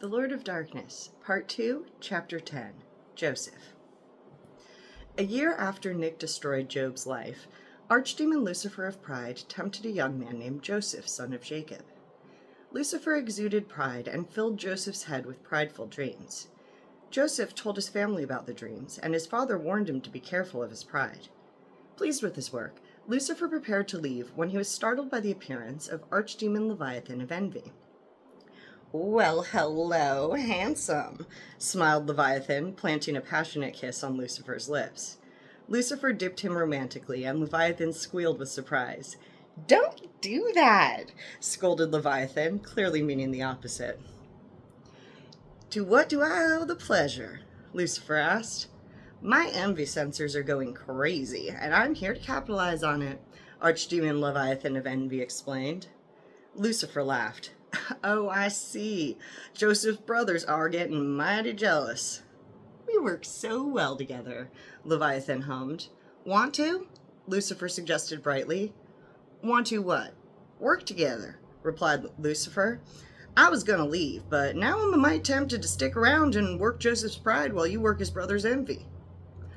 The Lord of Darkness, Part 2, Chapter 10, Joseph. A year after Nick destroyed Job's life, Archdemon Lucifer of Pride tempted a young man named Joseph, son of Jacob. Lucifer exuded pride and filled Joseph's head with prideful dreams. Joseph told his family about the dreams, and his father warned him to be careful of his pride. Pleased with his work, Lucifer prepared to leave when he was startled by the appearance of Archdemon Leviathan of Envy. "Well, hello, handsome," smiled Leviathan, planting a passionate kiss on Lucifer's lips. Lucifer dipped him romantically, and Leviathan squealed with surprise. "Don't do that," scolded Leviathan, clearly meaning the opposite. "To what do I owe the pleasure?" Lucifer asked. "My envy sensors are going crazy, and I'm here to capitalize on it," Archdemon Leviathan of Envy explained. Lucifer laughed. "Oh, I see. Joseph's brothers are getting mighty jealous." "We work so well together," Leviathan hummed. "Want to?" Lucifer suggested brightly. "Want to what?" "Work together," replied Lucifer. "I was gonna leave, but now I'm a mite tempted to stick around and work Joseph's pride while you work his brother's envy."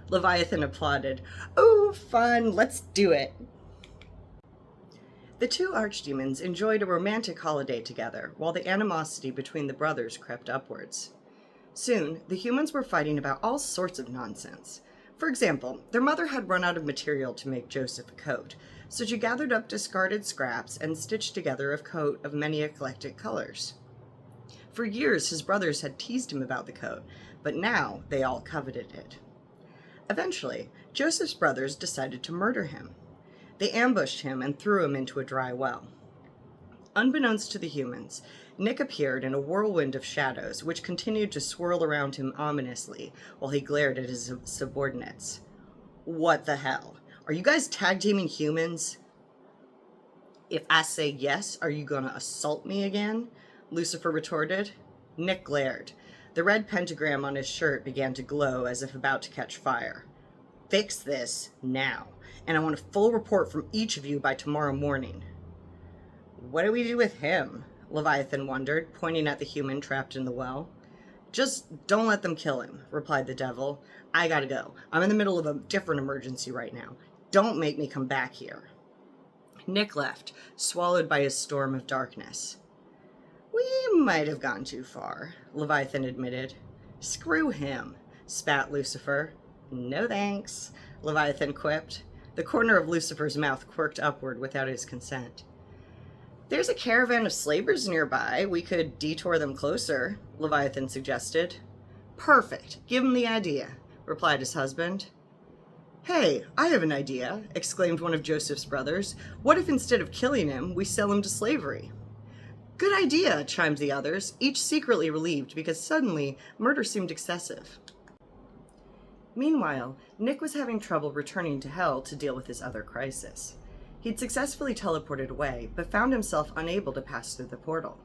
Leviathan applauded. "Oh, fun, let's do it." The two archdemons enjoyed a romantic holiday together, while the animosity between the brothers crept upwards. Soon, the humans were fighting about all sorts of nonsense. For example, their mother had run out of material to make Joseph a coat, so she gathered up discarded scraps and stitched together a coat of many eclectic colors. For years, his brothers had teased him about the coat, but now they all coveted it. Eventually, Joseph's brothers decided to murder him. They ambushed him and threw him into a dry well. Unbeknownst to the humans, Nick appeared in a whirlwind of shadows, which continued to swirl around him ominously while he glared at his subordinates. "What the hell? Are you guys tag-teaming humans?" "If I say yes, are you gonna assault me again?" Lucifer retorted. Nick glared. The red pentagram on his shirt began to glow as if about to catch fire. "Fix this now, and I want a full report from each of you by tomorrow morning." "What do we do with him?" Leviathan wondered, pointing at the human trapped in the well. "Just don't let them kill him," replied the devil. "I gotta go. I'm in the middle of a different emergency right now. Don't make me come back here." Nick left, swallowed by his storm of darkness. "We might have gone too far," Leviathan admitted. "Screw him," spat Lucifer. "No thanks," Leviathan quipped. The corner of Lucifer's mouth quirked upward without his consent. "There's a caravan of slavers nearby. We could detour them closer," Leviathan suggested. "Perfect. Give him the idea," replied his husband. "Hey, I have an idea," exclaimed one of Joseph's brothers. "What if instead of killing him, we sell him to slavery?" "Good idea," chimed the others, each secretly relieved because suddenly murder seemed excessive. Meanwhile, Nick was having trouble returning to Hell to deal with his other crisis. He'd successfully teleported away, but found himself unable to pass through the portal.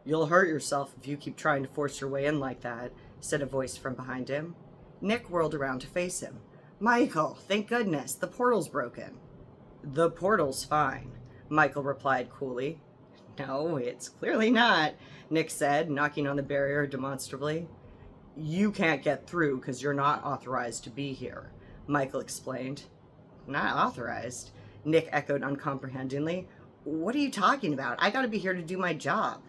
"You'll hurt yourself if you keep trying to force your way in like that," said a voice from behind him. Nick whirled around to face him. "Michael, thank goodness, the portal's broken." "The portal's fine," Michael replied coolly. "No, it's clearly not," Nick said, knocking on the barrier demonstrably. "You can't get through because you're not authorized to be here," Michael explained. "Not authorized?" Nick echoed uncomprehendingly. "What are you talking about? I gotta be here to do my job."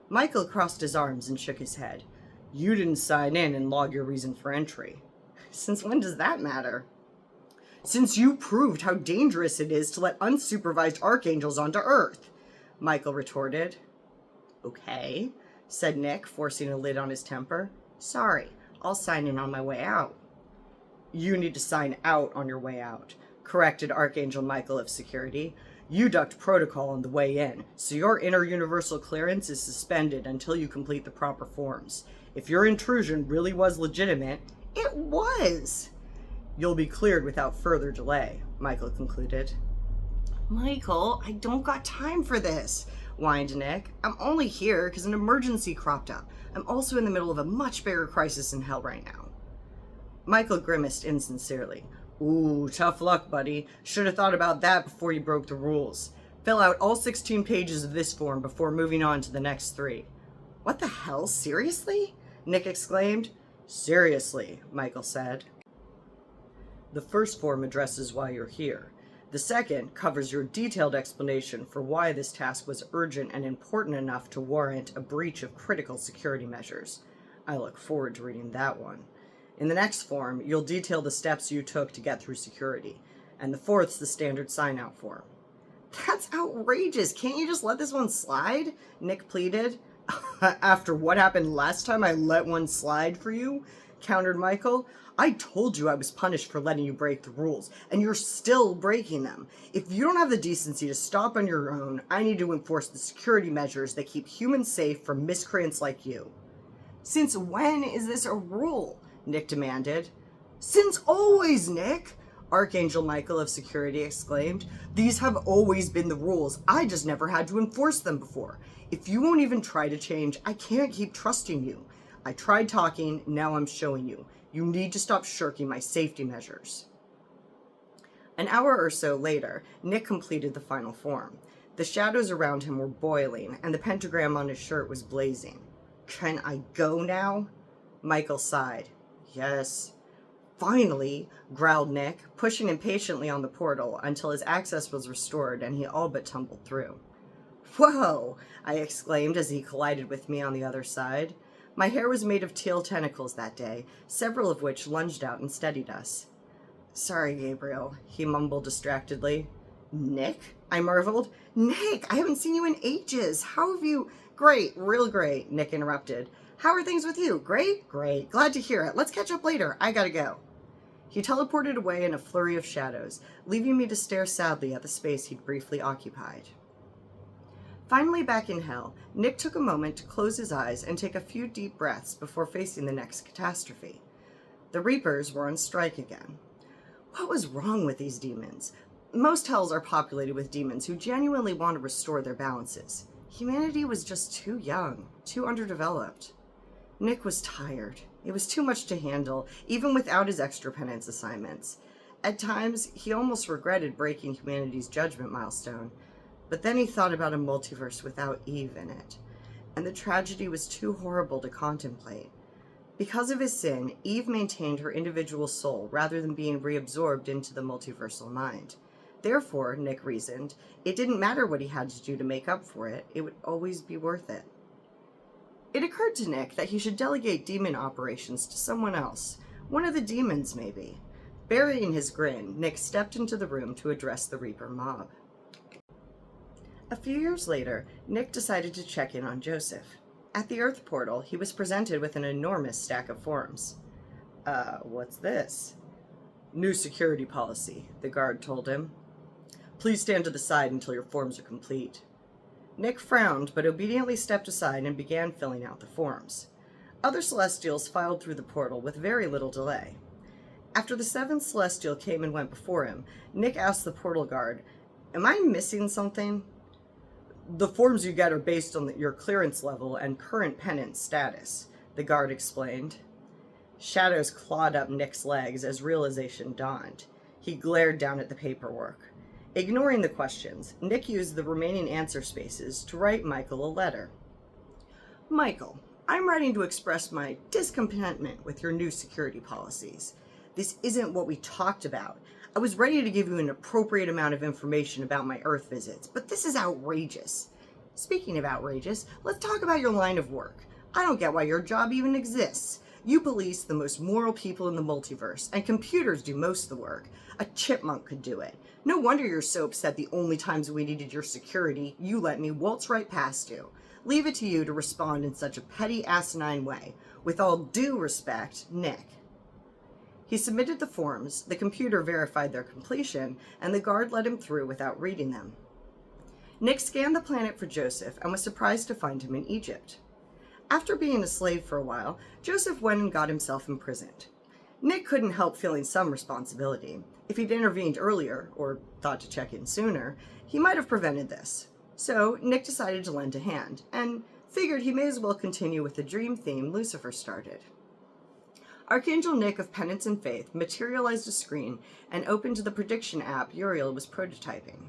Michael crossed his arms and shook his head. "You didn't sign in and log your reason for entry." "Since when does that matter?" "Since you proved how dangerous it is to let unsupervised archangels onto Earth," Michael retorted. "Okay," said Nick, forcing a lid on his temper. "Sorry, I'll sign in on my way out." "You need to sign out on your way out," corrected Archangel Michael of Security. "You ducked protocol on the way in, so your inter-universal clearance is suspended until you complete the proper forms. If your intrusion really was legitimate—" "It was!" "You'll be cleared without further delay," Michael concluded. "Michael, I don't got time for this," whined Nick. "I'm only here because an emergency cropped up. I'm also in the middle of a much bigger crisis in Hell right now." Michael grimaced insincerely. "Ooh, tough luck, buddy. Should have thought about that before you broke the rules. Fill out all 16 pages of this form before moving on to the next 3. What the hell? Seriously? Nick exclaimed. Seriously, Michael said. The first form addresses why you're here. The second covers your detailed explanation for why this task was urgent and important enough to warrant a breach of critical security measures. I look forward to reading that one. In the next form, you'll detail the steps you took to get through security. And the fourth's the standard sign-out form. That's outrageous. Can't you just let this one slide? Nick pleaded. After what happened last time I let one slide for you, countered Michael. I told you I was punished for letting you break the rules, and you're still breaking them. If you don't have the decency to stop on your own, I need to enforce the security measures that keep humans safe from miscreants like you. Since when is this a rule? Nick demanded. Since always, Nick! Archangel Michael of Security exclaimed. These have always been the rules. I just never had to enforce them before. If you won't even try to change, I can't keep trusting you. I tried talking, now I'm showing you. You need to stop shirking my safety measures. An hour or so later, Nick completed the final form. The shadows around him were boiling, and the pentagram on his shirt was blazing. Can I go now? Michael sighed. Yes. Finally, growled Nick, pushing impatiently on the portal until his access was restored and he all but tumbled through. Whoa! I exclaimed as he collided with me on the other side. My hair was made of teal tentacles that day, several of which lunged out and steadied us. Sorry, Gabriel, he mumbled distractedly. Nick? I marveled. Nick, I haven't seen you in ages. How have you... Great, real great, Nick interrupted. How are things with you? Great? Great. Glad to hear it. Let's catch up later. I gotta go. He teleported away in a flurry of shadows, leaving me to stare sadly at the space he'd briefly occupied. Finally back in hell, Nick took a moment to close his eyes and take a few deep breaths before facing the next catastrophe. The Reapers were on strike again. What was wrong with these demons? Most hells are populated with demons who genuinely want to restore their balances. Humanity was just too young, too underdeveloped. Nick was tired. It was too much to handle, even without his extra penance assignments. At times, he almost regretted breaking humanity's judgment milestone, but then he thought about a multiverse without Eve in it, and the tragedy was too horrible to contemplate. Because of his sin, Eve maintained her individual soul rather than being reabsorbed into the multiversal mind. Therefore, Nick reasoned, it didn't matter what he had to do to make up for it, it would always be worth it. It occurred to Nick that he should delegate demon operations to someone else, one of the demons maybe. Burying his grin, Nick stepped into the room to address the Reaper mob. A few years later, Nick decided to check in on Joseph. At the Earth portal, he was presented with an enormous stack of forms. What's this? New security policy, the guard told him. Please stand to the side until your forms are complete. Nick frowned, but obediently stepped aside and began filling out the forms. Other Celestials filed through the portal with very little delay. After the seventh Celestial came and went before him, Nick asked the portal guard, Am I missing something? The forms you get are based on your clearance level and current penance status, the guard explained. Shadows clawed up Nick's legs as realization dawned. He glared down at the paperwork. Ignoring the questions, Nick used the remaining answer spaces to write Michael a letter. Michael, I'm writing to express my discontentment with your new security policies. This isn't what we talked about. I was ready to give you an appropriate amount of information about my Earth visits, but this is outrageous. Speaking of outrageous, let's talk about your line of work. I don't get why your job even exists. You police the most moral people in the multiverse, and computers do most of the work. A chipmunk could do it. No wonder you're so upset the only times we needed your security, you let me waltz right past you. Leave it to you to respond in such a petty, asinine way. With all due respect, Nick. He submitted the forms, the computer verified their completion, and the guard let him through without reading them. Nick scanned the planet for Joseph and was surprised to find him in Egypt. After being a slave for a while, Joseph went and got himself imprisoned. Nick couldn't help feeling some responsibility. If he'd intervened earlier, or thought to check in sooner, he might have prevented this. So Nick decided to lend a hand, and figured he may as well continue with the dream theme Lucifer started. Archangel Nick of Penance and Faith materialized a screen and opened the prediction app Uriel was prototyping.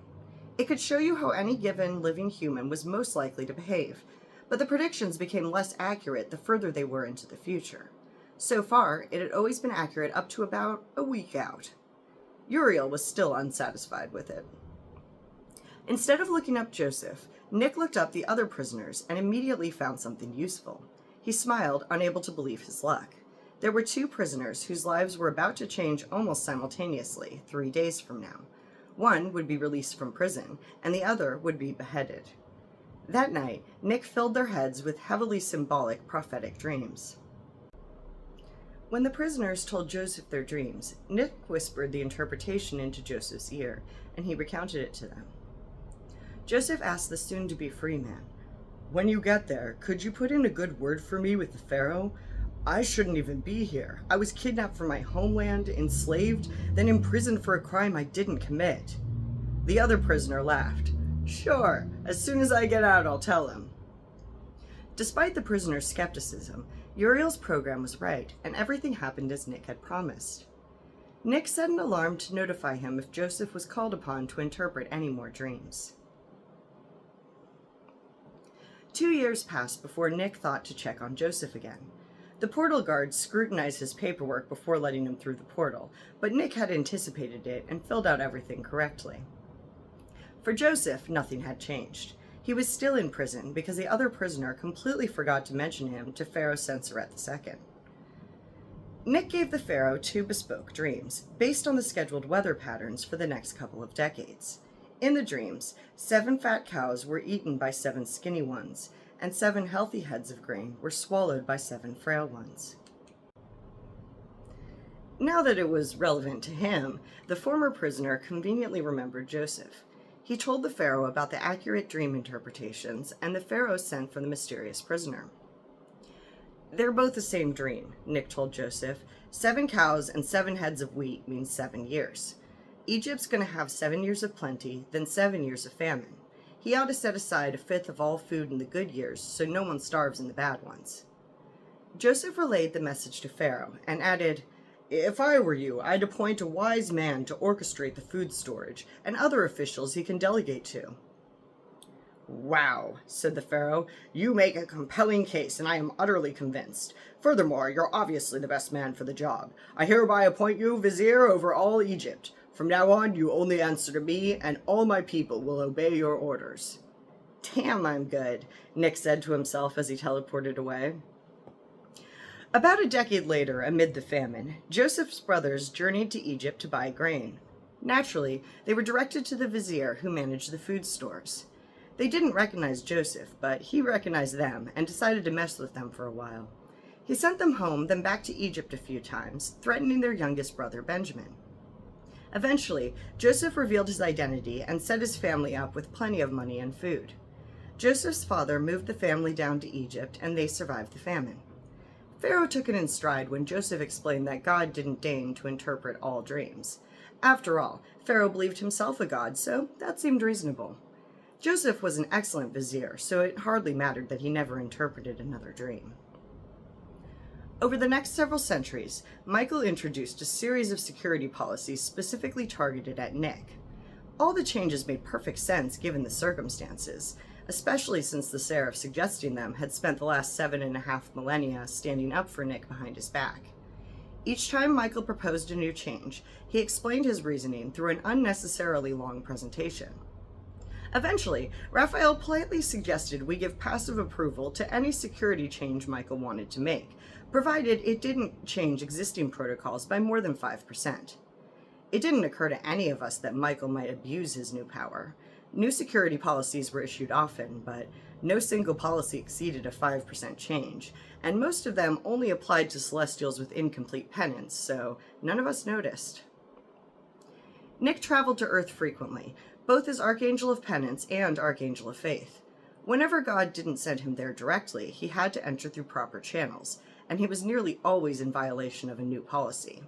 It could show you how any given living human was most likely to behave, but the predictions became less accurate the further they were into the future. So far, it had always been accurate up to about a week out. Uriel was still unsatisfied with it. Instead of looking up Joseph, Nick looked up the other prisoners and immediately found something useful. He smiled, unable to believe his luck. There were 2 prisoners whose lives were about to change almost simultaneously, 3 days from now. One would be released from prison, and the other would be beheaded. That night, Nick filled their heads with heavily symbolic prophetic dreams. When the prisoners told Joseph their dreams, Nick whispered the interpretation into Joseph's ear, and he recounted it to them. Joseph asked the soon-to-be free man, "When you get there, could you put in a good word for me with the Pharaoh? I shouldn't even be here. I was kidnapped from my homeland, enslaved, then imprisoned for a crime I didn't commit." The other prisoner laughed. "Sure, as soon as I get out, I'll tell him." Despite the prisoner's skepticism, Uriel's program was right, and everything happened as Nick had promised. Nick set an alarm to notify him if Joseph was called upon to interpret any more dreams. 2 years passed before Nick thought to check on Joseph again. The portal guards scrutinized his paperwork before letting him through the portal, but Nick had anticipated it and filled out everything correctly. For Joseph, nothing had changed. He was still in prison because the other prisoner completely forgot to mention him to Pharaoh Senseret II. Nick gave the Pharaoh 2 bespoke dreams, based on the scheduled weather patterns for the next couple of decades. In the dreams, 7 fat cows were eaten by 7 skinny ones, and 7 healthy heads of grain were swallowed by 7 frail ones. Now that it was relevant to him, the former prisoner conveniently remembered Joseph. He told the Pharaoh about the accurate dream interpretations, and the Pharaoh sent for the mysterious prisoner. "They're both the same dream," Nick told Joseph. 7 cows and 7 heads of wheat means 7 years. Egypt's going to have 7 years of plenty, then 7 years of famine. He ought to set aside 1/5 of all food in the good years so no one starves in the bad ones. Joseph relayed the message to Pharaoh and added, "If I were you, I'd appoint a wise man to orchestrate the food storage and other officials he can delegate to." "Wow," said the Pharaoh, "you make a compelling case, and I am utterly convinced. Furthermore, you're obviously the best man for the job. I hereby appoint you vizier over all Egypt. From now on, you only answer to me, and all my people will obey your orders." "Damn, I'm good," Nick said to himself as he teleported away. About a decade later, amid the famine, Joseph's brothers journeyed to Egypt to buy grain. Naturally, they were directed to the vizier who managed the food stores. They didn't recognize Joseph, but he recognized them and decided to mess with them for a while. He sent them home, then back to Egypt a few times, threatening their youngest brother, Benjamin. Eventually, Joseph revealed his identity and set his family up with plenty of money and food. Joseph's father moved the family down to Egypt, and they survived the famine. Pharaoh took it in stride when Joseph explained that God didn't deign to interpret all dreams. After all, Pharaoh believed himself a god, so that seemed reasonable. Joseph was an excellent vizier, so it hardly mattered that he never interpreted another dream. Over the next several centuries, Michael introduced a series of security policies specifically targeted at Nick. All the changes made perfect sense given the circumstances, especially since the Seraph suggesting them had spent the last 7.5 millennia standing up for Nick behind his back. Each time Michael proposed a new change, he explained his reasoning through an unnecessarily long presentation. Eventually, Raphael politely suggested we give passive approval to any security change Michael wanted to make, provided it didn't change existing protocols by more than 5%. It didn't occur to any of us that Michael might abuse his new power. New security policies were issued often, but no single policy exceeded a 5% change, and most of them only applied to Celestials with incomplete penance, so none of us noticed. Nick traveled to Earth frequently, both as Archangel of Penance and Archangel of Faith. Whenever God didn't send him there directly, he had to enter through proper channels, and he was nearly always in violation of a new policy.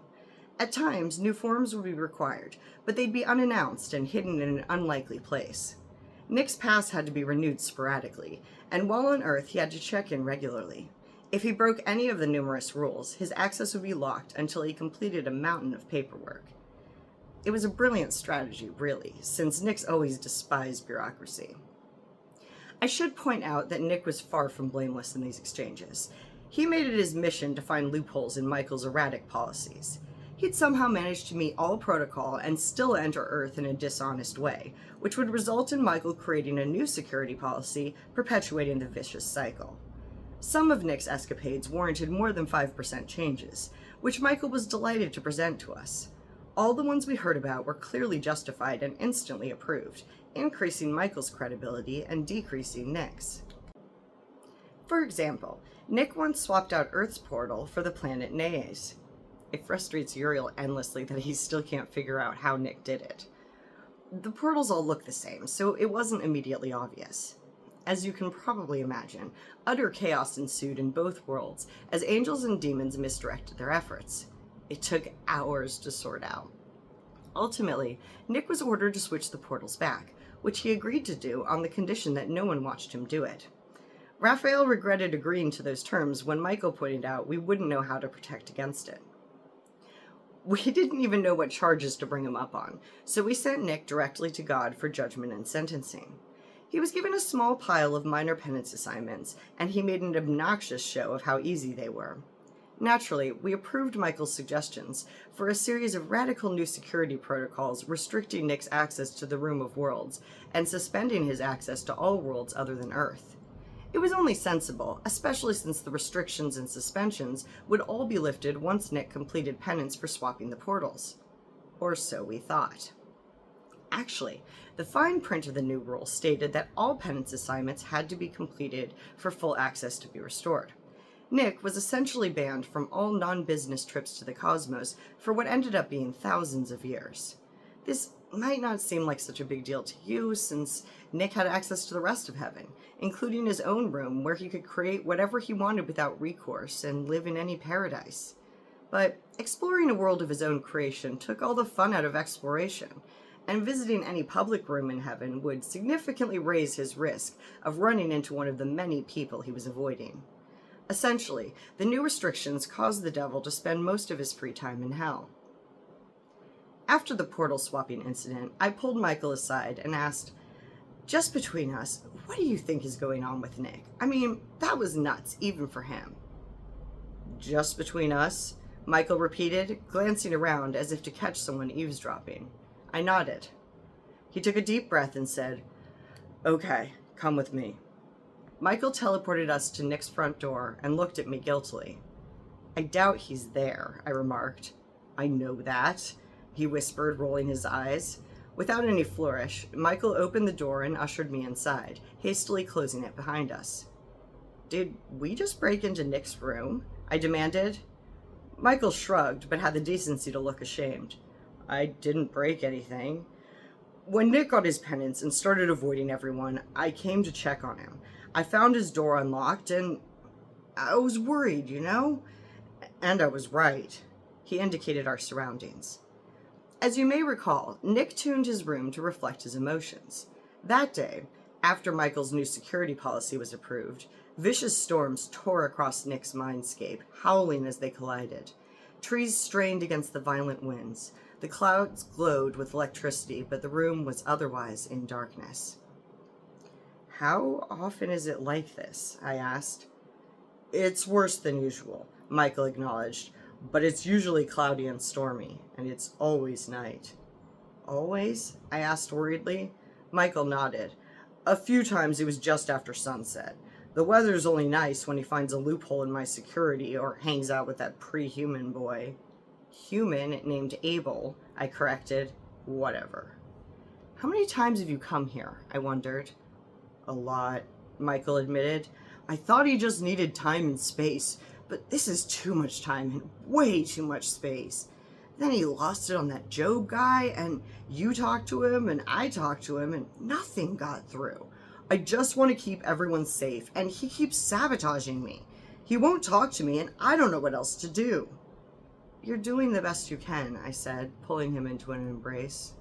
At times, new forms would be required, but they'd be unannounced and hidden in an unlikely place. Nick's pass had to be renewed sporadically, and while on Earth, he had to check in regularly. If he broke any of the numerous rules, his access would be locked until he completed a mountain of paperwork. It was a brilliant strategy, really, since Nick's always despised bureaucracy. I should point out that Nick was far from blameless in these exchanges. He made it his mission to find loopholes in Michael's erratic policies. He'd somehow managed to meet all protocol and still enter Earth in a dishonest way, which would result in Michael creating a new security policy, perpetuating the vicious cycle. Some of Nick's escapades warranted more than 5% changes, which Michael was delighted to present to us. All the ones we heard about were clearly justified and instantly approved, increasing Michael's credibility and decreasing Nick's. For example, Nick once swapped out Earth's portal for the planet Neas. It frustrates Uriel endlessly that he still can't figure out how Nick did it. The portals all look the same, so it wasn't immediately obvious. As you can probably imagine, utter chaos ensued in both worlds as angels and demons misdirected their efforts. It took hours to sort out. Ultimately, Nick was ordered to switch the portals back, which he agreed to do on the condition that no one watched him do it. Raphael regretted agreeing to those terms when Michael pointed out we wouldn't know how to protect against it. We didn't even know what charges to bring him up on, so we sent Nick directly to God for judgment and sentencing. He was given a small pile of minor penance assignments, and he made an obnoxious show of how easy they were. Naturally, we approved Michael's suggestions for a series of radical new security protocols restricting Nick's access to the Room of Worlds and suspending his access to all worlds other than Earth. It was only sensible, especially since the restrictions and suspensions would all be lifted once Nick completed penance for swapping the portals. Or so we thought. Actually, the fine print of the new rule stated that all penance assignments had to be completed for full access to be restored. Nick was essentially banned from all non-business trips to the cosmos for what ended up being thousands of years. This might not seem like such a big deal to you, since Nick had access to the rest of heaven, including his own room where he could create whatever he wanted without recourse and live in any paradise. But exploring a world of his own creation took all the fun out of exploration, and visiting any public room in heaven would significantly raise his risk of running into one of the many people he was avoiding. Essentially, the new restrictions caused the devil to spend most of his free time in hell. After the portal swapping incident, I pulled Michael aside and asked, "Just between us, what do you think is going on with Nick? I mean, that was nuts, even for him." "Just between us?" Michael repeated, glancing around as if to catch someone eavesdropping. I nodded. He took a deep breath and said, "Okay, come with me." Michael teleported us to Nick's front door and looked at me guiltily. "I doubt he's there," I remarked. "I know that," he whispered, rolling his eyes. Without any flourish, Michael opened the door and ushered me inside, hastily closing it behind us. "Did we just break into Nick's room?" I demanded. Michael shrugged, but had the decency to look ashamed. "I didn't break anything. When Nick got his penance and started avoiding everyone, I came to check on him. I found his door unlocked, and I was worried, you know? And I was right." He indicated our surroundings. As you may recall, Nick tuned his room to reflect his emotions. That day, after Michael's new security policy was approved, vicious storms tore across Nick's mindscape, howling as they collided. Trees strained against the violent winds. The clouds glowed with electricity, but the room was otherwise in darkness. "How often is it like this?" I asked. "It's worse than usual," Michael acknowledged, "but it's usually cloudy and stormy, and it's always night." "Always?" I asked worriedly. Michael nodded. "A few times it was just after sunset. The weather's only nice when he finds a loophole in my security or hangs out with that pre-human boy." "Human named Abel," I corrected. "Whatever." "How many times have you come here?" I wondered. "A lot," Michael admitted. "I thought he just needed time and space, but this is too much time and way too much space. Then he lost it on that Job guy, and you talked to him, and I talked to him, and nothing got through. I just want to keep everyone safe, and he keeps sabotaging me. He won't talk to me, and I don't know what else to do." "You're doing the best you can," I said, pulling him into an embrace.